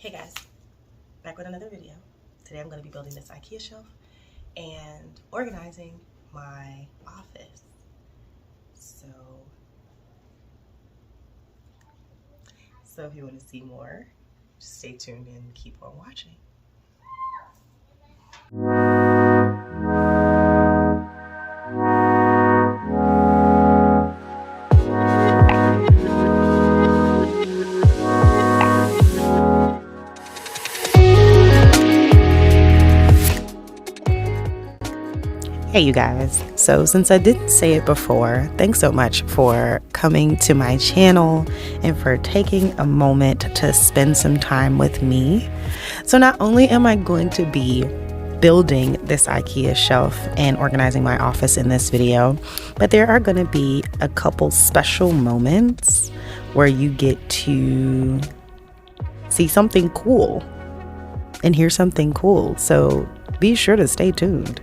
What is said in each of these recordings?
Hey guys, back with another video. Today I'm going to be building this IKEA shelf and organizing my office. So if you want to see more, just stay tuned and keep on watching. Hey you guys, so since I didn't say it before, thanks so much for coming to my channel and for taking a moment to spend some time with me. So not only am I going to be building this IKEA shelf and organizing my office in this video, but there are going to be a couple special moments where you get to see something cool and hear something cool. So be sure to stay tuned.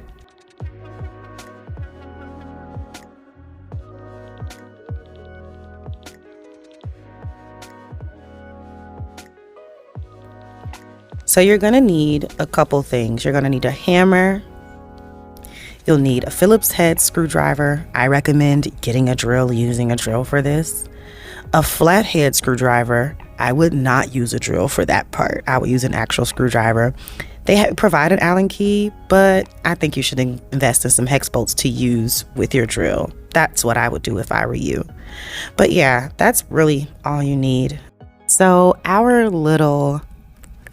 So you're going to need a couple things. You're going to need a hammer. You'll need a Phillips head screwdriver. I recommend getting a drill, using a drill for this. A flathead screwdriver. I would not use a drill for that part. I would use an actual screwdriver. They provide an Allen key, but I think you should invest in some hex bolts to use with your drill. That's what I would do if I were you. But yeah, that's really all you need. So our little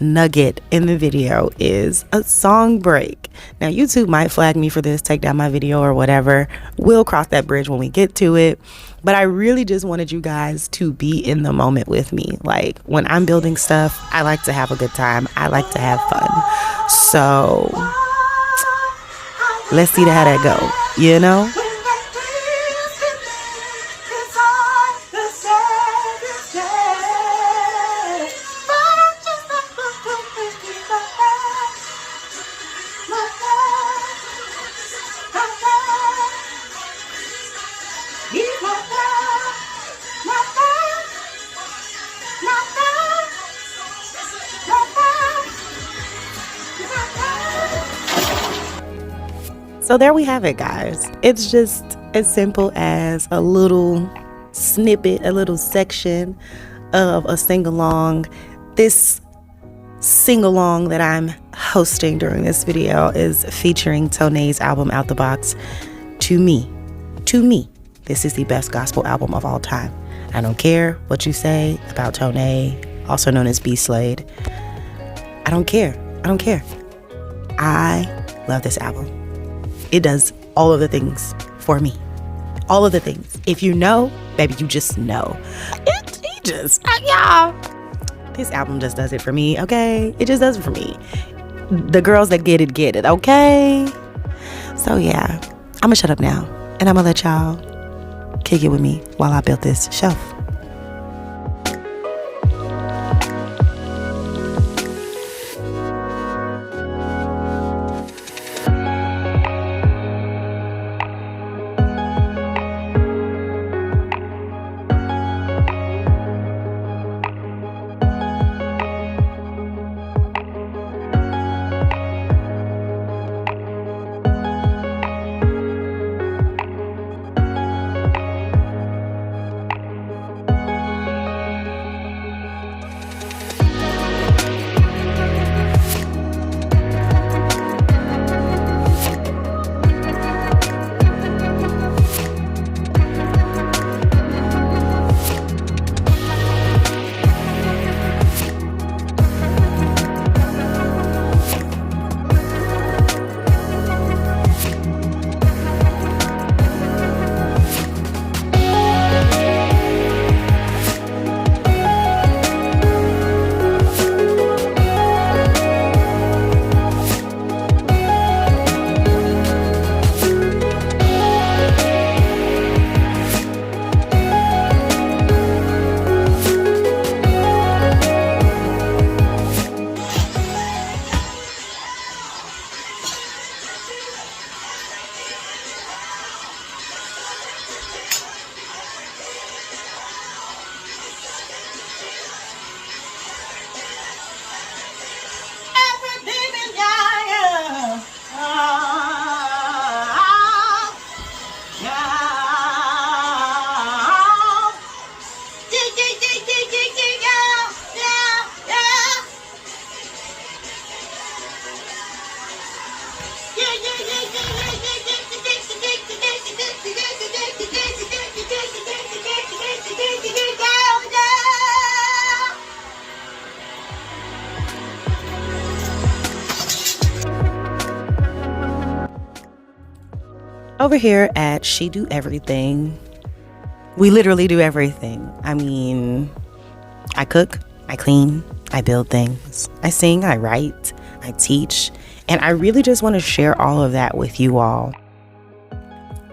nugget in the video is a song break. Now YouTube might flag me for this, take down my video or whatever. We'll cross that bridge when we get to it, but I really just wanted you guys to be in the moment with me. Like when I'm building stuff, I like to have a good time. I like to have fun. So let's see how that go, you know? So there we have it, guys. It's just as simple as a little snippet, a little section of a sing-along. This sing-along that I'm hosting during this video is featuring Tone's album Out the Box. To me, this is the best gospel album of all time. I don't care what you say about Tone, also known as B Slade. I don't care. I love this album. It does all of the things for me. All of the things. If you know, baby, you just know. This album just does it for me, okay? It just does it for me. The girls that get it, okay? So yeah, I'm gonna shut up now and I'm gonna let y'all kick it with me while I build this shelf. over here at She.DoEverything, we literally do everything. I mean, I cook, I clean, I build things, I sing, I write, I teach, and I really just want to share all of that with you all.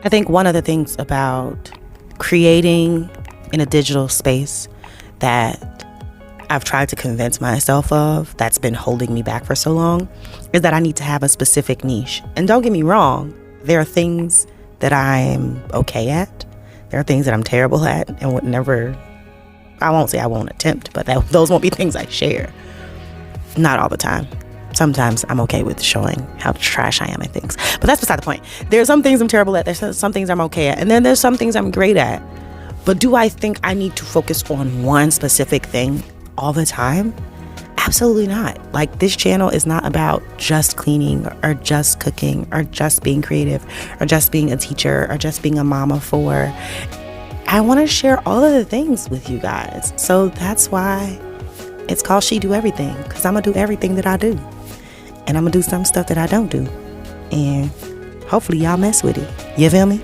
I think one of the things about creating in a digital space that I've tried to convince myself of that's been holding me back for so long is that I need to have a specific niche. And don't get me wrong, there are things that I'm okay at. There are things that I'm terrible at and would never, I won't say I won't attempt, but those won't be things I share. Not all the time. Sometimes I'm okay with showing how trash I am at things. But that's beside the point. There's some things I'm terrible at. There's some things I'm okay at. And then there's some things I'm great at. But do I think I need to focus on one specific thing all the time? Absolutely not. Like, this channel is not about just cleaning or just cooking or just being creative or just being a teacher or just being a mom of four. I want to share all of the things with you guys. So that's why it's called She.DoEverything, because I'm going to do everything that I do. And I'm going to do some stuff that I don't do. And hopefully y'all mess with it. You feel me?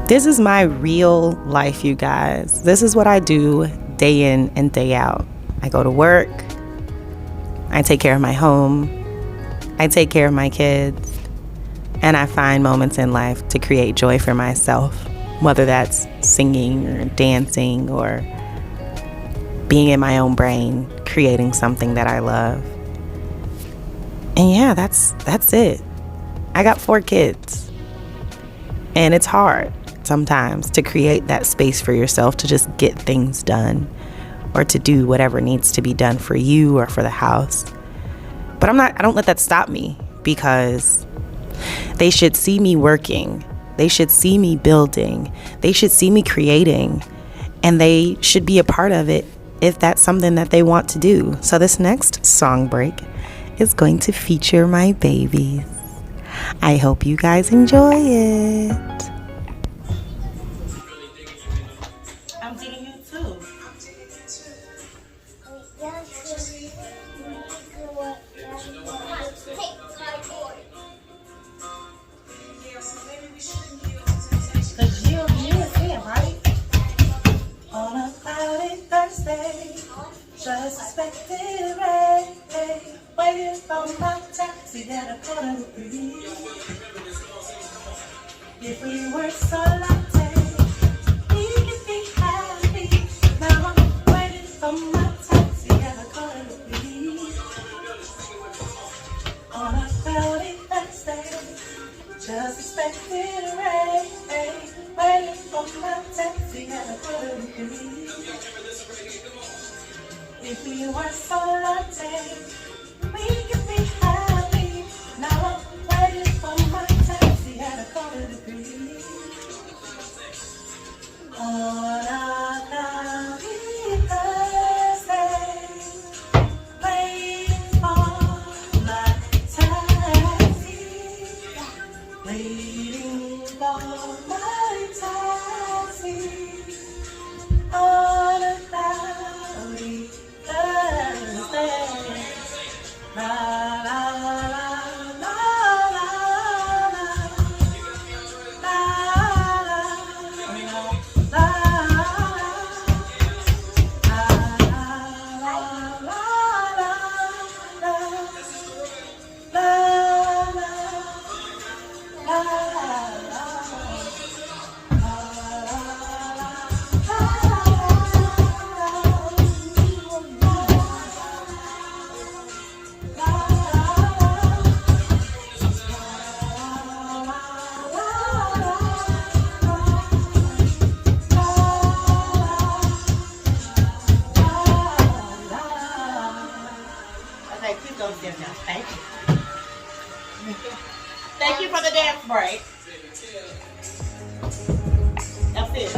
This is my real life, you guys. This is what I do day in and day out. I go to work. I take care of my home. I take care of my kids. And I find moments in life to create joy for myself, whether that's singing or dancing or being in my own brain, creating something that I love. And yeah, that's it. I got 4 kids. And it's hard sometimes to create that space for yourself to just get things done or to do whatever needs to be done for you or for the house. But I don't let that stop me, because they should see me working. They should see me building. They should see me creating, and they should be a part of it if that's something that they want to do. So this next song break is going to feature my babies. I hope you guys enjoy it. I'm digging you too. Just expected rain, waiting for my taxi at a corner to breathe. If we were so lucky, we could be happy. Now I'm waiting for my taxi at a corner to breathe. On a cloudy Thursday, just expected rain, waiting for my taxi at a corner to breathe. If we were so lucky, we could be happy. Now I'm waiting for my taxi at a corner to breathe. On a cloudy Thursday, waiting for my taxi, waiting for my taxi. On a cloudy Thursday, la la la la la la Okay, please go upstairs now. Thank you. Thank you for the dance break. That's it.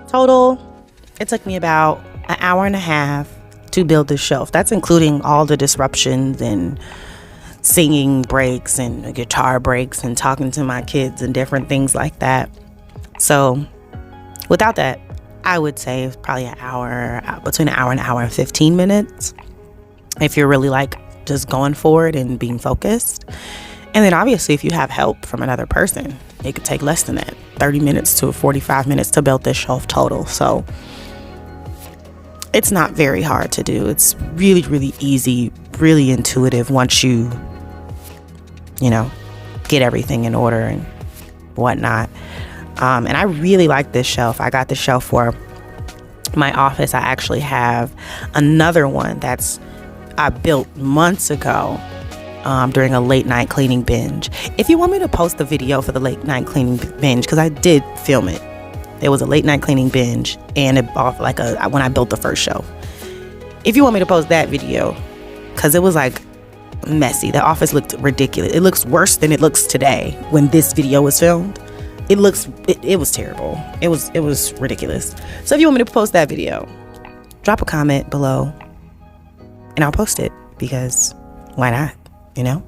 Total, it took me about an hour and a half to build this shelf. That's including all the disruptions and singing breaks and guitar breaks and talking to my kids and different things like that. So without that, I would say it's probably an hour, between an hour and an hour and 15 minutes. If you're really like just going for it and being focused. And then obviously if you have help from another person, it could take less than that, 30 minutes to 45 minutes to build this shelf total. So it's not very hard to do. It's really, really easy, really intuitive once you get everything in order and whatnot. And I really like this shelf. I got this shelf for my office. I actually have another one I built months ago during a late night cleaning binge. If you want me to post the video for the late night cleaning binge, because I did film it, It was a late night cleaning binge, and it off like when I built the first shelf. If you want me to post that video, because it was like messy. The office looked ridiculous. It looks worse than it looks today when this video was filmed. It was terrible. It was ridiculous. So if you want me to post that video, drop a comment below and I'll post it, because why not, you know?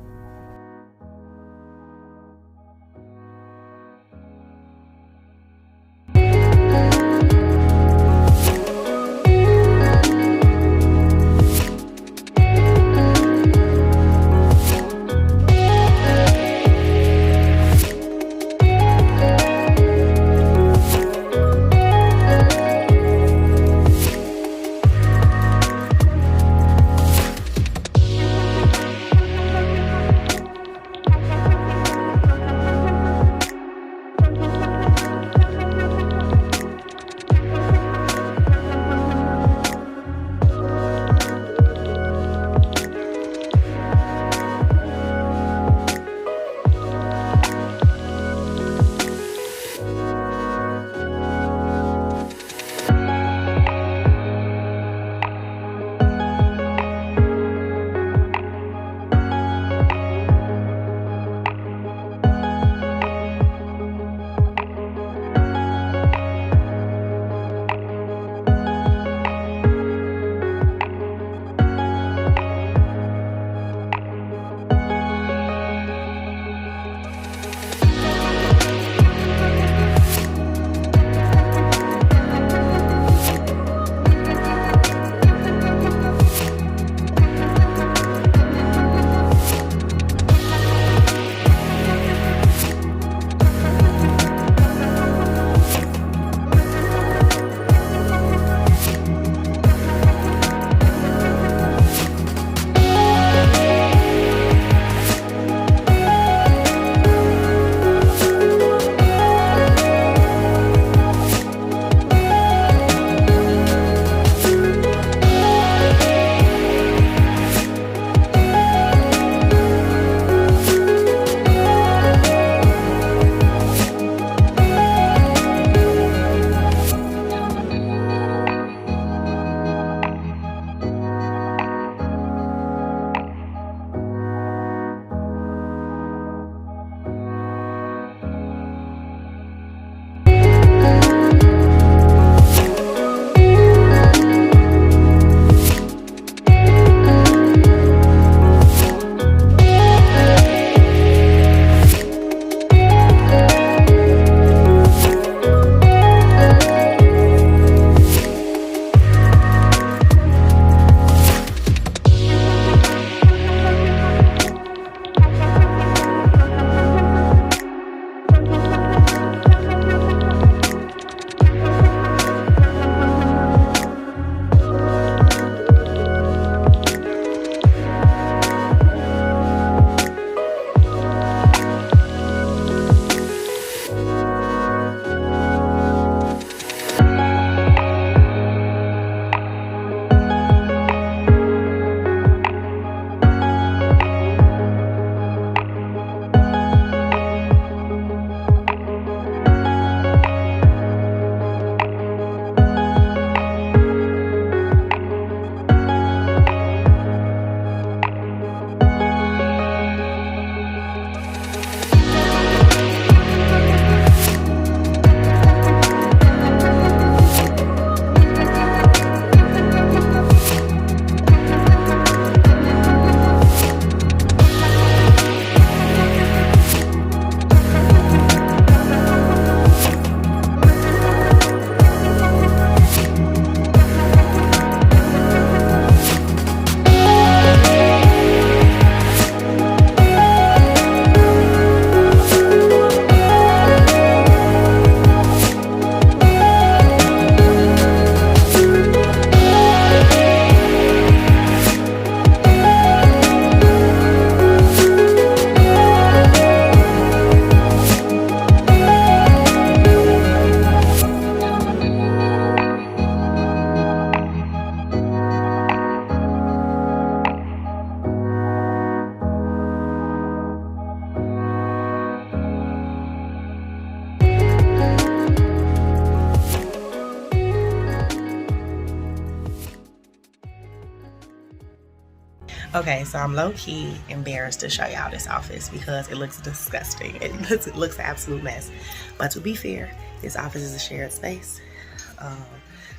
Okay, so I'm low-key embarrassed to show y'all this office because it looks disgusting. It looks an absolute mess. But to be fair, this office is a shared space.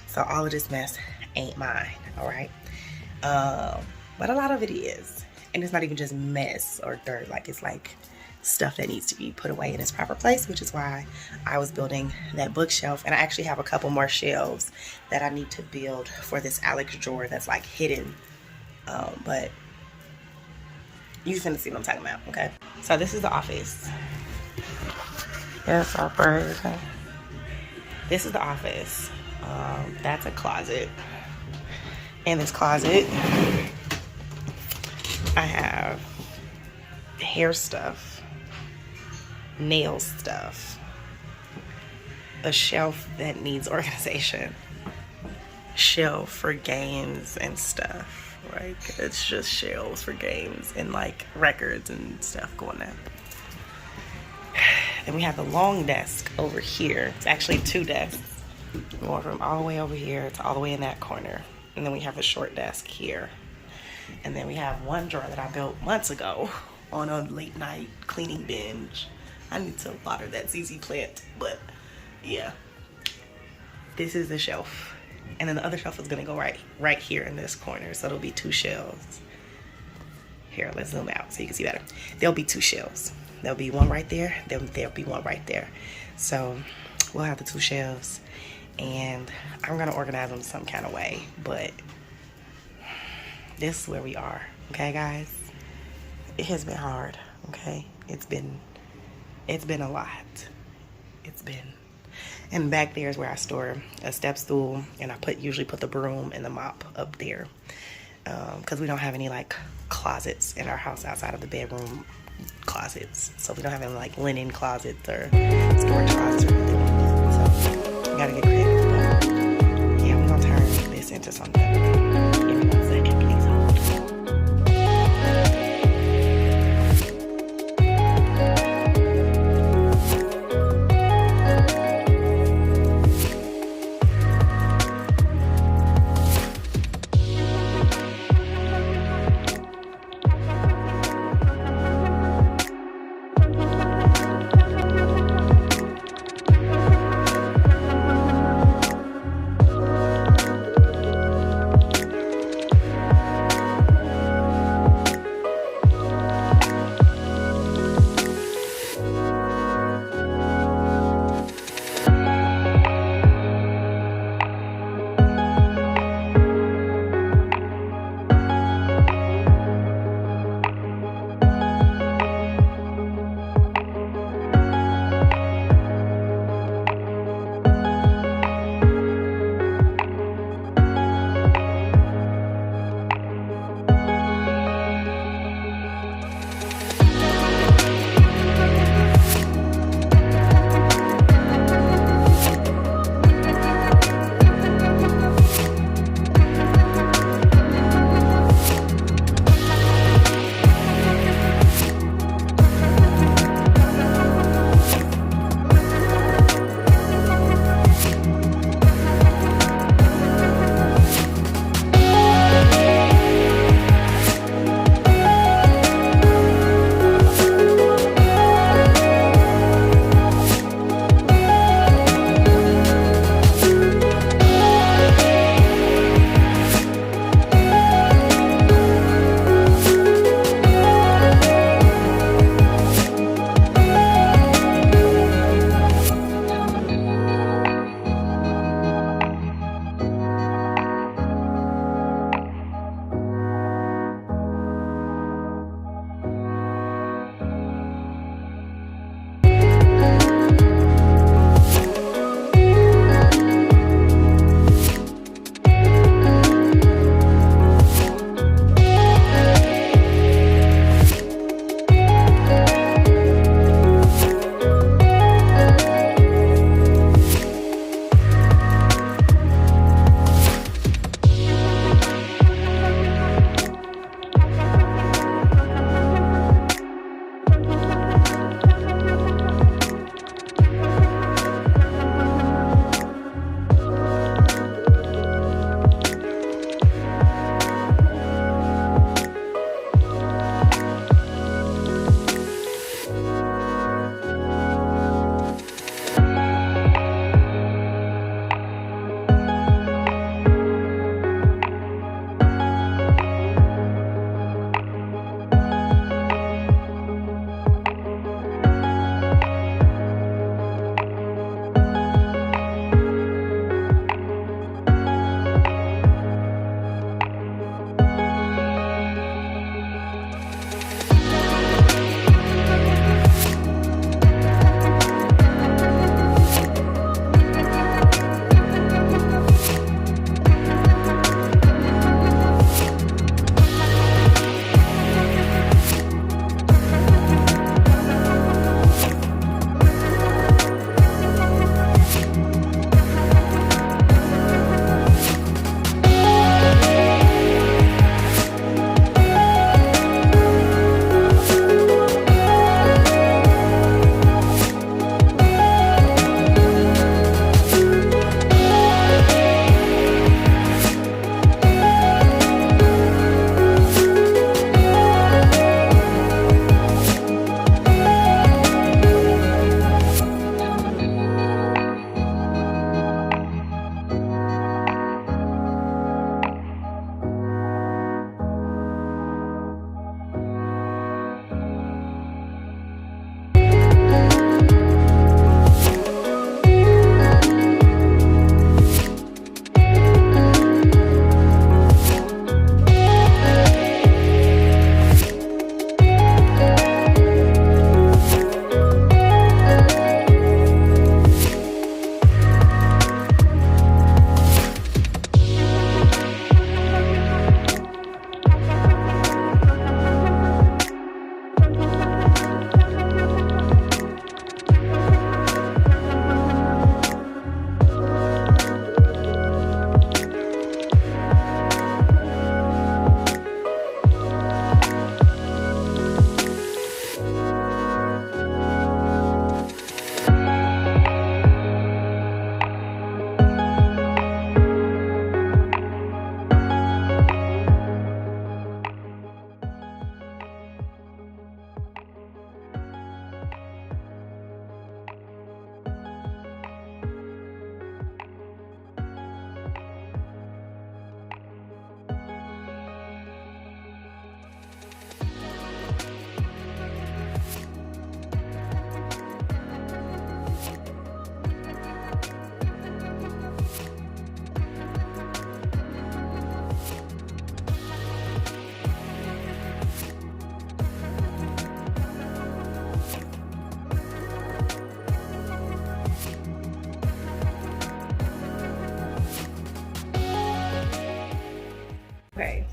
So all of this mess ain't mine, all right? But a lot of it is. And it's not even just mess or dirt. Like, it's like stuff that needs to be put away in its proper place, which is why I was building that bookshelf. And I actually have a couple more shelves that I need to build for this Alex drawer that's like hidden. But you finna see what I'm talking about, okay? So this is the office. Yes, okay. This is the office. That's a closet. In this closet, I have hair stuff, nail stuff, a shelf that needs organization, shelf for games and stuff. Right, it's just shelves for games and like records and stuff going there. Then we have the long desk over here. It's actually two desks, going from all the way over here to all the way in that corner. And then we have a short desk here. And then we have one drawer that I built months ago on a late night cleaning binge. I need to water that ZZ plant, but yeah. This is the shelf. And then the other shelf is gonna go right here in this corner. So there'll be two shelves. Here, let's zoom out so you can see better. There'll be two shelves. There'll be one right there, then there'll be one right there. So we'll have the two shelves and I'm gonna organize them some kind of way, but this is where we are, okay guys? It has been hard, okay? It's been a lot. And back there is where I store a step stool, and I usually put the broom and the mop up there, because we don't have any like closets in our house outside of the bedroom closets. So we don't have any like linen closets or storage closets or anything like that. So we gotta get creative. But yeah, we're gonna turn this into something. Give me 1 second, please hold.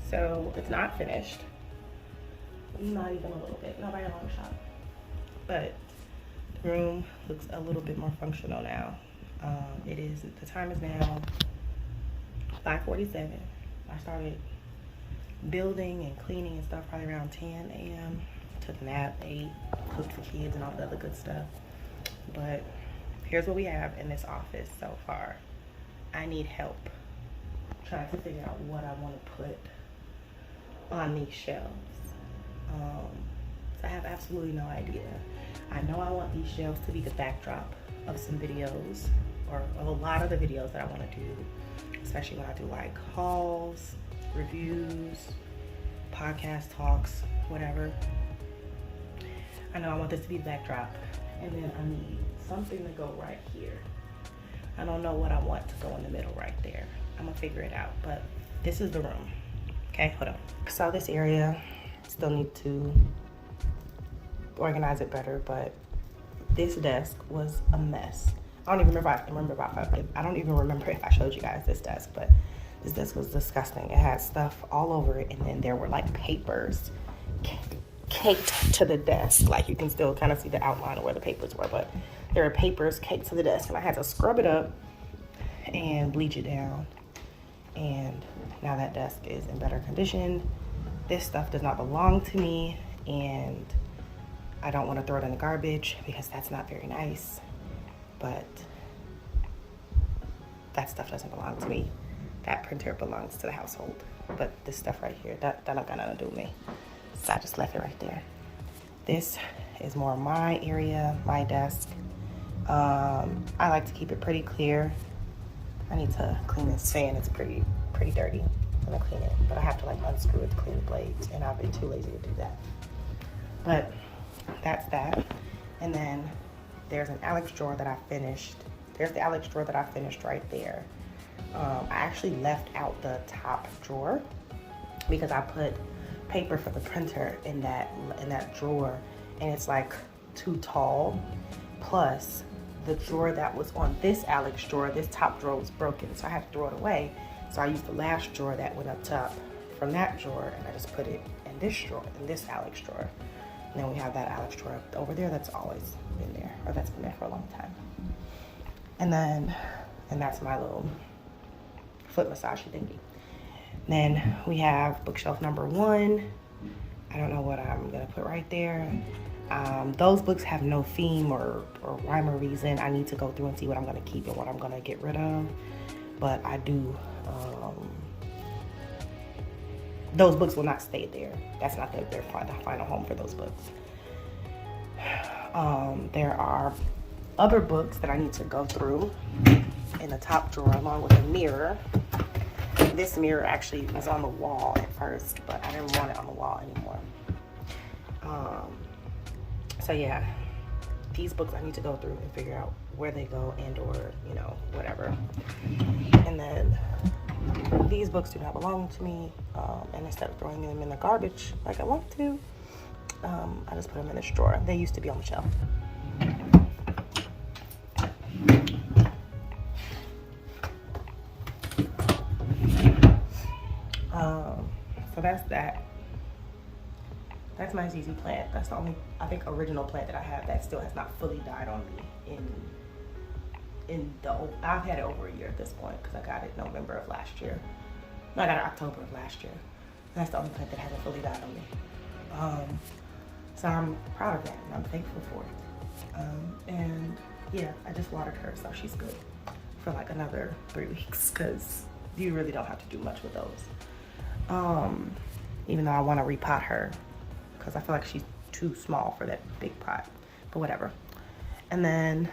So it's not finished. Not even a little bit, not by a long shot. But the room looks a little bit more functional now. The time is now 5:47. I started building and cleaning and stuff probably around 10 a.m. Took a nap, ate, cooked for kids and all the other good stuff. But here's what we have in this office so far. I need help trying to figure out what I want to put on these shelves. So I have absolutely no idea. I know I want these shelves to be the backdrop of some videos, or a lot of the videos that I want to do, especially when I do like hauls, reviews, podcast talks, whatever. I know I want this to be the backdrop, and then I need something to go right here. I don't know what I want to go in the middle right there. I'm gonna figure it out, but this is the room. Okay, hold on. So this area, still need to organize it better, but this desk was a mess. I don't even remember if I showed you guys this desk, but this desk was disgusting. It had stuff all over it, and then there were like papers caked to the desk. Like you can still kind of see the outline of where the papers were, but there were papers caked to the desk, and I had to scrub it up and bleach it down. And now that desk is in better condition. This stuff does not belong to me, and I don't want to throw it in the garbage because that's not very nice, but that stuff doesn't belong to me. That printer belongs to the household, but this stuff right here, that don't got nothing to do with me. So I just left it right there. This is more my area, my desk. I like to keep it pretty clear. I need to clean this fan. It's pretty dirty. I'm gonna clean it, but I have to like unscrew it to clean the blades, and I've been too lazy to do that. But that's that. And then there's an Alex drawer that I finished. There's the Alex drawer that I finished right there. I actually left out the top drawer because I put paper for the printer in that drawer, and it's like too tall. Plus, the drawer that was on this Alex drawer, this top drawer was broken, so I had to throw it away. So I used the last drawer that went up top from that drawer, and I just put it in this drawer, in this Alex drawer. And then we have that Alex drawer up over there that's always been there, or that's been there for a long time. And that's my little foot massage thingy. Then we have bookshelf number 1. I don't know what I'm gonna put right there. Those books have no theme or rhyme or reason. I need to go through and see what I'm gonna keep and what I'm gonna get rid of. But I do, those books will not stay there. That's not the final home for those books. There are other books that I need to go through in the top drawer along with a mirror. This mirror actually was on the wall at first, but I didn't want it on the wall anymore. So yeah, these books I need to go through and figure out where they go and or, whatever. And then these books do not belong to me. And instead of throwing them in the garbage like I want to, I just put them in this drawer. They used to be on the shelf. So that's that. That's my ZZ plant. That's the only, I think, original plant that I have that still has not fully died on me. I've had it over a year at this point because I got it November of last year. No, I got it October of last year. That's the only plant that hasn't fully died on me. So I'm proud of that and I'm thankful for it. And yeah, I just watered her, so she's good for like another 3 weeks because you really don't have to do much with those. Even though I want to repot her because I feel like she's too small for that big pot, but whatever. And then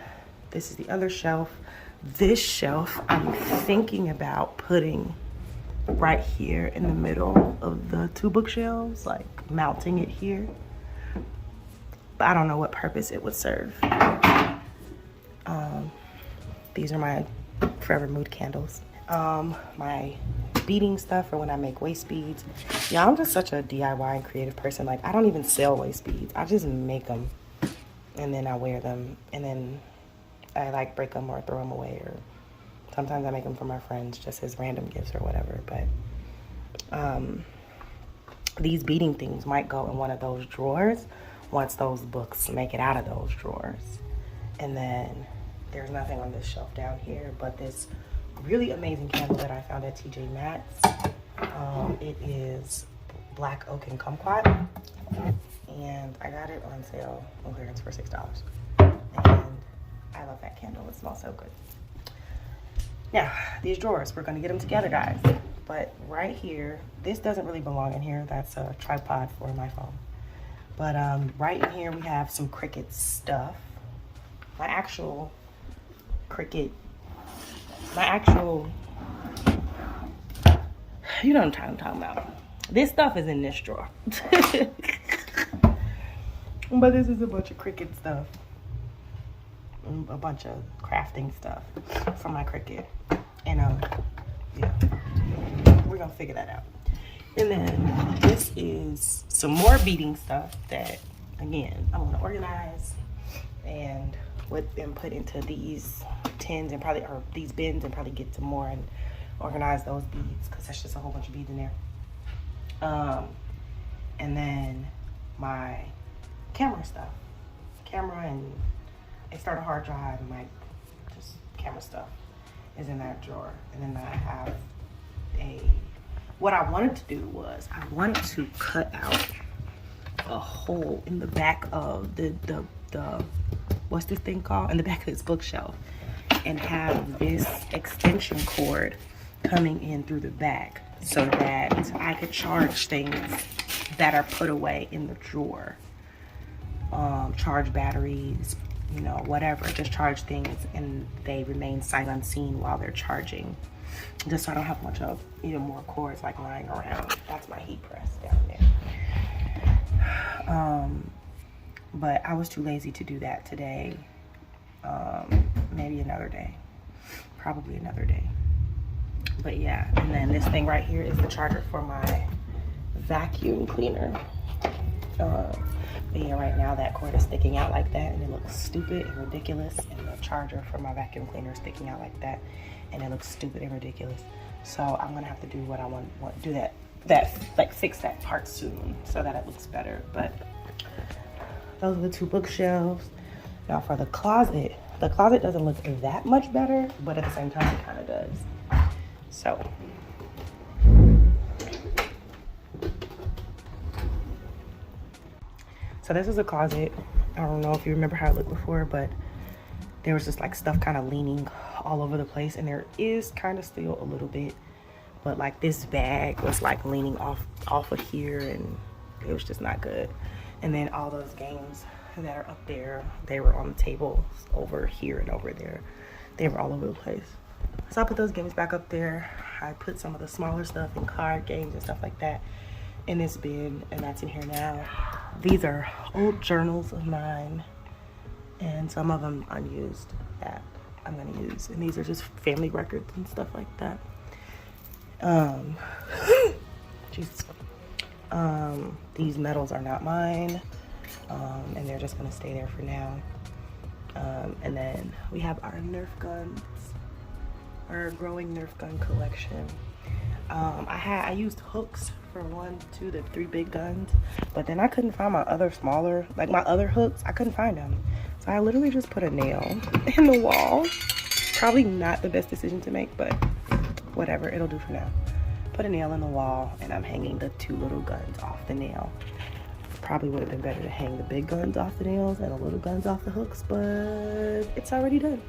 this is the other shelf. This shelf I'm thinking about putting right here in the middle of the 2 bookshelves, like mounting it here. But I don't know what purpose it would serve. These are my Forever Mood candles. My beading stuff for when I make waist beads. Yeah, I'm just such a DIY and creative person. Like, I don't even sell waist beads. I just make them and then I wear them, and then I like break them or throw them away, or sometimes I make them for my friends just as random gifts or whatever. But these beading things might go in one of those drawers once those books make it out of those drawers. And then there's nothing on this shelf down here but this really amazing candle that I found at TJ Maxx. It is black oak and kumquat, and I got it on sale on clearance for $6. And I love that candle. It smells so good. Now, these drawers, we're gonna get them together, guys. But right here, this doesn't really belong in here. That's a tripod for my phone. But right in here, we have some Cricut stuff. My actual Cricut, you know what I'm talking about. This stuff is in this drawer. But this is a bunch of Cricut stuff. A bunch of crafting stuff from my Cricut. And yeah, we're gonna figure that out. And then this is some more beading stuff that, again, I'm gonna organize and put into these tins and probably, or these bins, and probably get some more and organize those beads, because that's just a whole bunch of beads in there. And then my camera stuff, and external hard drive, and my just camera stuff is in that drawer. And then I have what I wanted to do was I wanted to cut out a hole in the back of the what's this thing called, in the back of this bookshelf, and have this extension cord coming in through the back so that I could charge things that are put away in the drawer. Charge batteries, you know, whatever, just charge things and they remain sight unseen while they're charging, just so I don't have a bunch of even more cords like lying around. That's my heat press down there. But I was too lazy to do that today. Maybe another day, probably another day. But yeah, and then this thing right here is the charger for my vacuum cleaner. But yeah, right now that cord is sticking out like that and it looks stupid and ridiculous, and the charger for my vacuum cleaner is sticking out like that and it looks stupid and ridiculous. So I'm gonna have to do what I want to do, like fix that part soon so that it looks better. But those are the two bookshelves. Now for the closet doesn't look that much better, but at the same time it kind of does. So this is a closet. I don't know if you remember how it looked before, but there was just like stuff kind of leaning all over the place, and there is kind of still a little bit, but like this bag was like leaning off of here, and it was just not good. And then all those games that are up there, they were on the tables over here and over there. They were all over the place. So I put those games back up there. I put some of the smaller stuff in card games and stuff like that in this bin, and that's in here now. These are old journals of mine, and some of them unused that I'm gonna use. And these are just family records and stuff like that. Jesus. These medals are not mine, and they're just gonna stay there for now. And then we have our Nerf guns, our growing Nerf gun collection. I used hooks for 1, 2, the 3 big guns, but then I couldn't find my other smaller, like my other hooks. I couldn't find them, so I literally just put a nail in the wall. Probably not the best decision to make, but whatever, it'll do for now. Put a nail in the wall, and I'm hanging the 2 little guns off the nail. Probably would have been better to hang the big guns off the nails and the little guns off the hooks, but it's already done,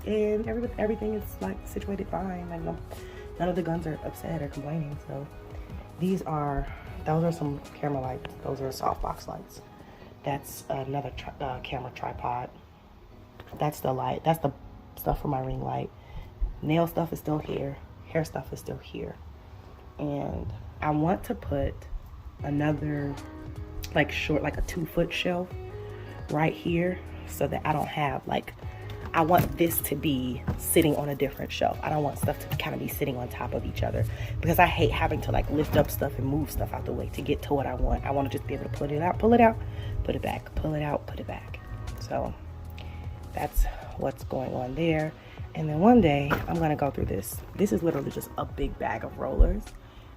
and everything is like situated fine. Like none of the guns are upset or complaining. So those are some camera lights. Those are softbox lights. That's another camera tripod. That's the light. That's the stuff for my ring light. Nail stuff is still here. Hair stuff is still here. And I want to put another like short, like a 2-foot shelf right here, so that I don't have like, I want this to be sitting on a different shelf. I don't want stuff to kind of be sitting on top of each other, because I hate having to like lift up stuff and move stuff out the way to get to what I want. I want to just be able to pull it out, put it back, pull it out, put it back. So that's what's going on there. And then one day I'm gonna go through this. This is literally just a big bag of rollers,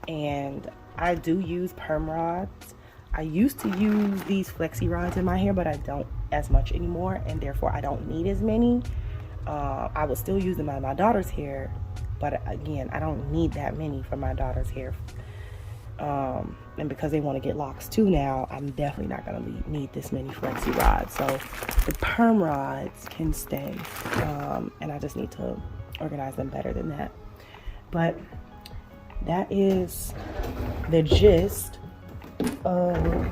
and I do use perm rods. I used to use these flexi rods in my hair, but I don't as much anymore, and therefore I don't need as many. I will still use them on my daughter's hair, but again, I don't need that many for my daughter's hair. And because they want to get locks too now, I'm definitely not going to need this many flexi rods. So the perm rods can stay, and I just need to organize them better than that. But that is the gist of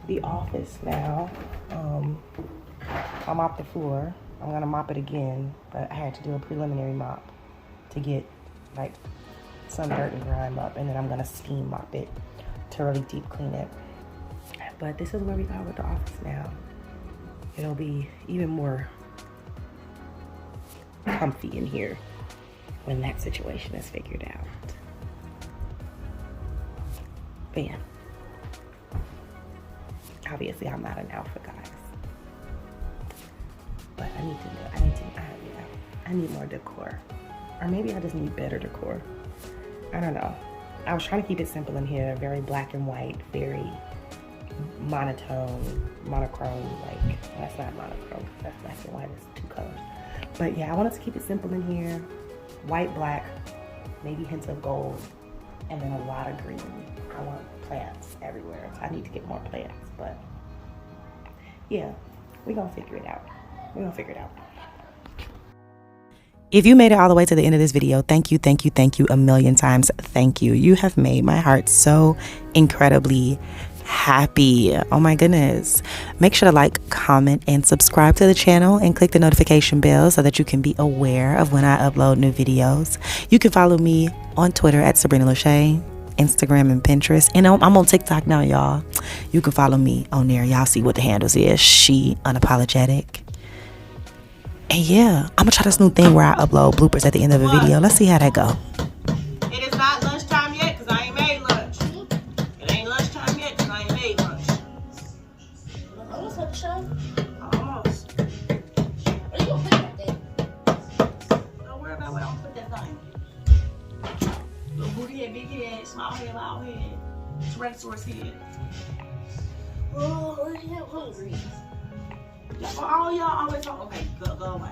the office now. I mopped the floor. I'm gonna mop it again, but I had to do a preliminary mop to get like some dirt and grime up, and then I'm gonna steam mop it to really deep clean it. But this is where we are with the office now. It'll be even more comfy in here when that situation is figured out. But yeah, obviously I'm not an alpha, guys. But I need more decor. Or maybe I just need better decor. I don't know. I was trying to keep it simple in here, very black and white, very monotone, monochrome, like, that's not monochrome, that's black and white, it's two colors. But yeah, I wanted to keep it simple in here, white, black, maybe hints of gold, and then a lot of green. I want plants everywhere, so I need to get more plants, but yeah, we're gonna figure it out. We're gonna figure it out. If you made it all the way to the end of this video, thank you a million times. Thank you. You have made my heart so incredibly happy. Oh my goodness. Make sure to like, comment, and subscribe to the channel, and click the notification bell so that you can be aware of when I upload new videos. You can follow me on Twitter at Sabrina Lachey, Instagram and Pinterest, and I'm on TikTok now, y'all. You can follow me on there. Y'all see what the handles is. She Unapologetic. And yeah, I'm gonna try this new thing where I upload bloopers at the end of a video. Let's see how that go. It is not lunchtime yet because I ain't made lunch. It ain't lunchtime yet because I ain't made lunch. Almost at the show. Almost. Where you gonna put that thing? Don't worry about where I'm gonna put that thing. Little booty head, big head, small head, loud head, Tyrannosaurus head. Oh, I'm hungry. Oh, y'all always talk. Okay, go away.